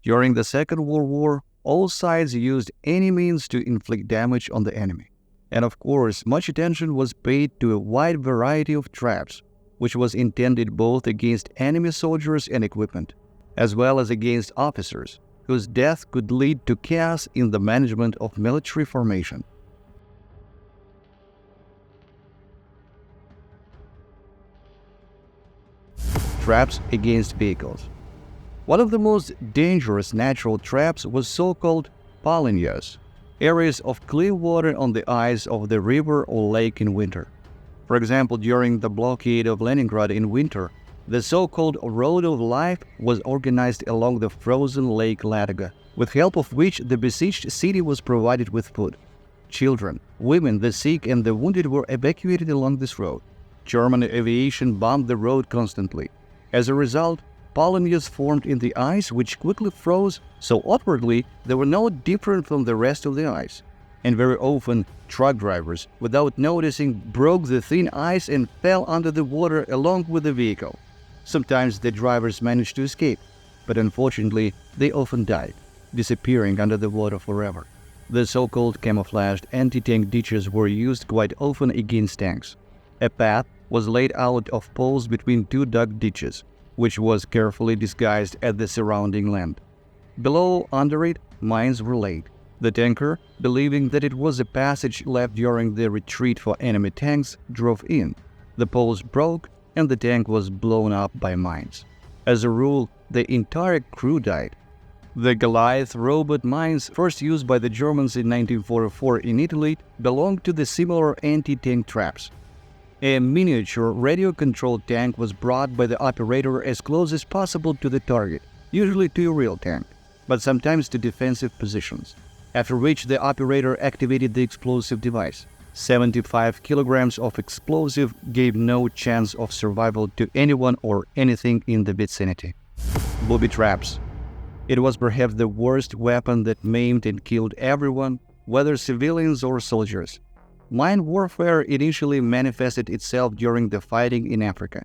During the Second World War, all sides used any means to inflict damage on the enemy. And of course, much attention was paid to a wide variety of traps, which was intended both against enemy soldiers and equipment, as well as against officers, whose death could lead to chaos in the management of military formation. Traps against vehicles. One of the most dangerous natural traps was so-called palinhas, areas of clear water on the ice of the river or lake in winter. For example, during the blockade of Leningrad in winter, the so-called Road of Life was organized along the frozen Lake Ladoga, with help of which the besieged city was provided with food. Children, women, the sick and the wounded were evacuated along this road. German aviation bombed the road constantly. As a result, palinhas formed in the ice which quickly froze, so outwardly they were no different from the rest of the ice. And very often, truck drivers, without noticing, broke the thin ice and fell under the water along with the vehicle. Sometimes the drivers managed to escape, but unfortunately they often died, disappearing under the water forever. The so-called camouflaged anti-tank ditches were used quite often against tanks. A path was laid out of poles between two dug ditches, which was carefully disguised at the surrounding land. Below, under it, mines were laid. The tanker, believing that it was a passage left during the retreat for enemy tanks, drove in. The poles broke and the tank was blown up by mines. As a rule, the entire crew died. The Goliath robot mines, first used by the Germans in 1944 in Italy, belonged to the similar anti-tank traps. A miniature radio-controlled tank was brought by the operator as close as possible to the target, usually to a real tank, but sometimes to defensive positions, after which the operator activated the explosive device. 75 kilograms of explosive gave no chance of survival to anyone or anything in the vicinity. Booby traps. It was perhaps the worst weapon that maimed and killed everyone, whether civilians or soldiers. Mine warfare initially manifested itself during the fighting in Africa.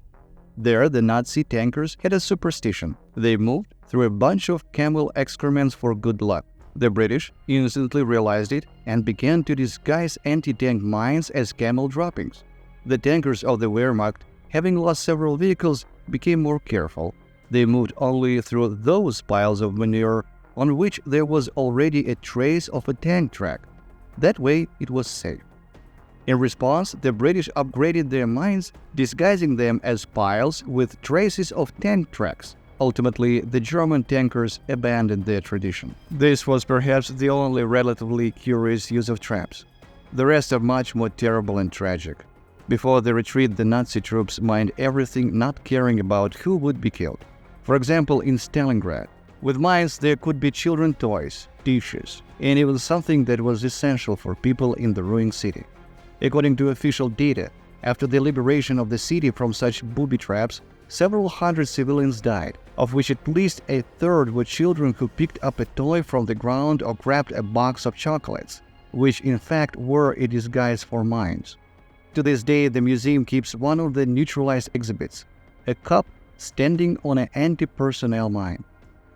There, the Nazi tankers had a superstition. They moved through a bunch of camel excrements for good luck. The British instantly realized it and began to disguise anti-tank mines as camel droppings. The tankers of the Wehrmacht, having lost several vehicles, became more careful. They moved only through those piles of manure on which there was already a trace of a tank track. That way, it was safe. In response, the British upgraded their mines, disguising them as piles with traces of tank tracks. Ultimately, the German tankers abandoned their tradition. This was perhaps the only relatively curious use of traps. The rest are much more terrible and tragic. Before the retreat, the Nazi troops mined everything, not caring about who would be killed. For example, in Stalingrad, with mines there could be children's toys, dishes, and even something that was essential for people in the ruined city. According to official data, after the liberation of the city from such booby traps, several hundred civilians died, of which at least a third were children who picked up a toy from the ground or grabbed a box of chocolates, which in fact were a disguise for mines. To this day, the museum keeps one of the neutralized exhibits, a cup standing on an anti-personnel mine.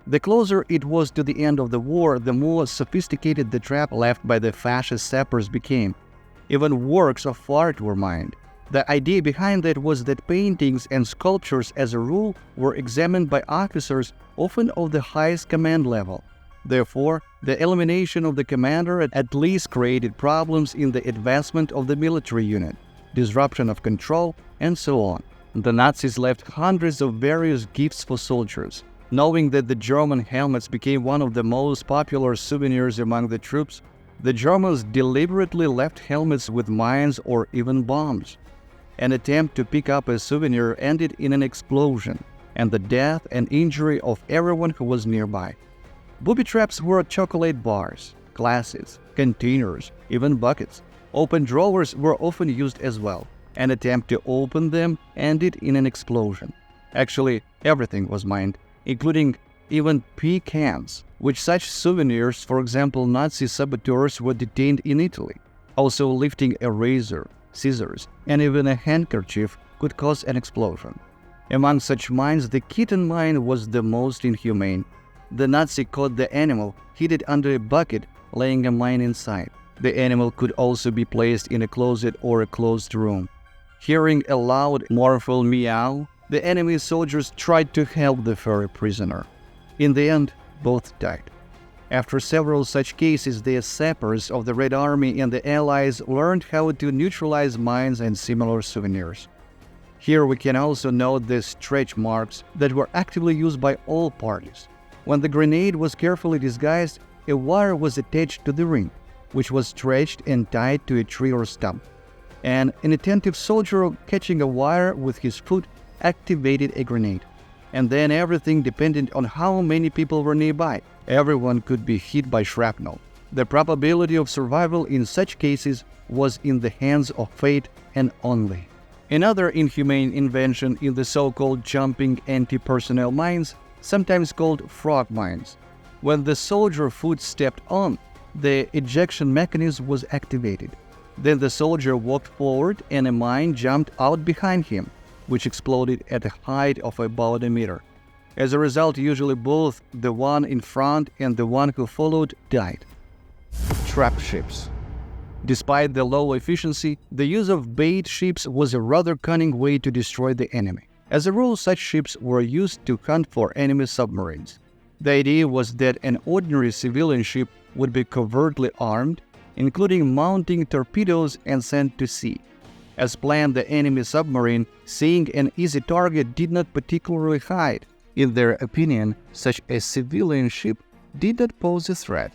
The closer it was to the end of the war, the more sophisticated the trap left by the fascist sappers became. Even works of art were mined. The idea behind that was that paintings and sculptures, as a rule, were examined by officers, often of the highest command level. Therefore, the elimination of the commander at least created problems in the advancement of the military unit, disruption of control, and so on. The Nazis left hundreds of various gifts for soldiers. Knowing that the German helmets became one of the most popular souvenirs among the troops, the Germans deliberately left helmets with mines or even bombs. An attempt to pick up a souvenir ended in an explosion and the death and injury of everyone who was nearby. Booby traps were chocolate bars, glasses, containers, even buckets. Open drawers were often used as well. An attempt to open them ended in an explosion. Actually, everything was mined, including even pea cans. With such souvenirs, for example, Nazi saboteurs were detained in Italy. Also, lifting a razor, scissors, and even a handkerchief could cause an explosion. Among such mines, the kitten mine was the most inhumane. the Nazi caught the animal, hid it under a bucket, laying a mine inside. The animal could also be placed in a closet or a closed room. Hearing a loud, mournful meow, the enemy soldiers tried to help the furry prisoner. In the end, both died. After several such cases, the sappers of the Red Army and the Allies learned how to neutralize mines and similar souvenirs. Here we can also note the stretch marks that were actively used by all parties. When the grenade was carefully disguised, a wire was attached to the ring, which was stretched and tied to a tree or stump. An inattentive soldier catching a wire with his foot activated a grenade. And then everything depended on how many people were nearby. Everyone could be hit by shrapnel. The probability of survival in such cases was in the hands of fate and only. Another inhumane invention is the so-called jumping anti-personnel mines, sometimes called frog mines. When the soldier foot stepped on, the ejection mechanism was activated. Then the soldier walked forward and a mine jumped out behind him, which exploded at a height of about a meter. As a result, usually both the one in front and the one who followed died. Trap ships. Despite the low efficiency, the use of bait ships was a rather cunning way to destroy the enemy. As a rule, such ships were used to hunt for enemy submarines. The idea was that an ordinary civilian ship would be covertly armed, including mounting torpedoes, and sent to sea. As planned, the enemy submarine, seeing an easy target, did not particularly hide. In their opinion, such a civilian ship did not pose a threat.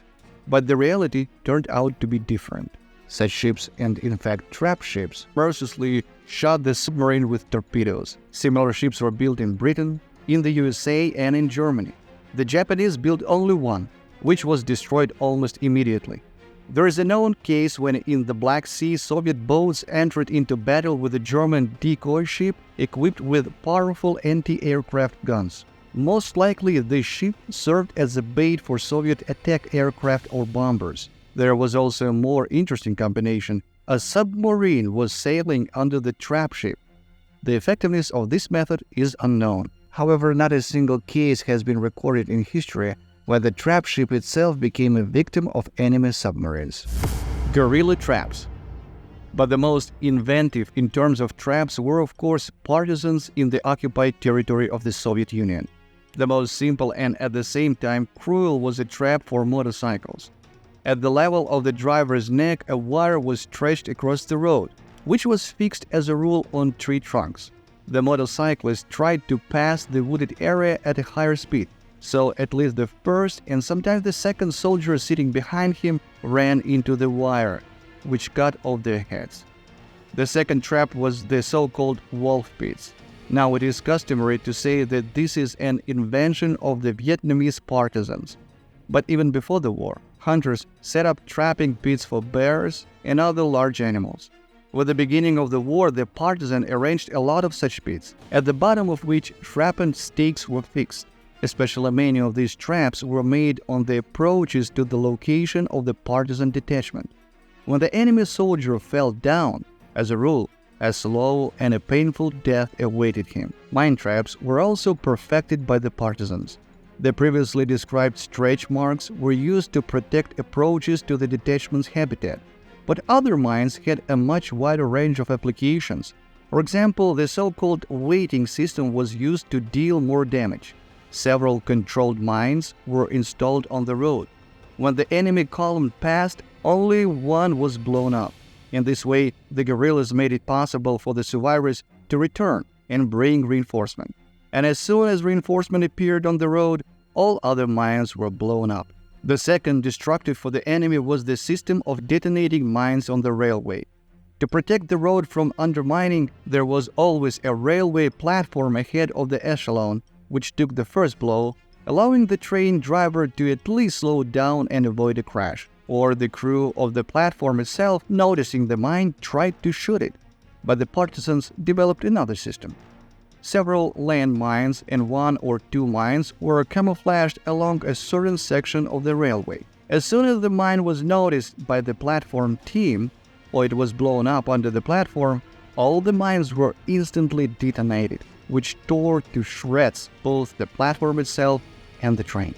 But the reality turned out to be different. Such ships, and in fact trap ships, mercilessly shot the submarine with torpedoes. Similar ships were built in Britain, in the USA, and in Germany. The Japanese built only one, which was destroyed almost immediately. There is a known case when in the Black Sea, Soviet boats entered into battle with a German decoy ship equipped with powerful anti-aircraft guns. Most likely, this ship served as a bait for Soviet attack aircraft or bombers. There was also a more interesting combination. A submarine was sailing under the trap ship. The effectiveness of this method is unknown. However, not a single case has been recorded in history where the trap ship itself became a victim of enemy submarines. Guerrilla traps. But the most inventive in terms of traps were, of course, partisans in the occupied territory of the Soviet Union. The most simple and at the same time cruel was a trap for motorcycles. At the level of the driver's neck, a wire was stretched across the road, which was fixed as a rule on tree trunks. The motorcyclist tried to pass the wooded area at a higher speed, so at least the first and sometimes the second soldier sitting behind him ran into the wire, which cut off their heads. The second trap was the so-called wolf pits. Now it is customary to say that this is an invention of the Vietnamese partisans. But even before the war, hunters set up trapping pits for bears and other large animals. With the beginning of the war, the partisan arranged a lot of such pits, at the bottom of which sharpened stakes were fixed. Especially many of these traps were made on the approaches to the location of the partisan detachment. When the enemy soldier fell down, as a rule, a slow and a painful death awaited him. Mine traps were also perfected by the partisans. The previously described stretch marks were used to protect approaches to the detachment's habitat. But other mines had a much wider range of applications. For example, the so-called weighting system was used to deal more damage. Several controlled mines were installed on the road. When the enemy column passed, only one was blown up. In this way, the guerrillas made it possible for the survivors to return and bring reinforcement. And as soon as reinforcement appeared on the road, all other mines were blown up. The second destructive for the enemy was the system of detonating mines on the railway. To protect the road from undermining, there was always a railway platform ahead of the echelon, which took the first blow, allowing the train driver to at least slow down and avoid a crash. Or the crew of the platform itself, noticing the mine, tried to shoot it. But the partisans developed another system. Several land mines and one or two mines were camouflaged along a certain section of the railway. As soon as the mine was noticed by the platform team, or it was blown up under the platform, all the mines were instantly detonated, which tore to shreds both the platform itself and the train.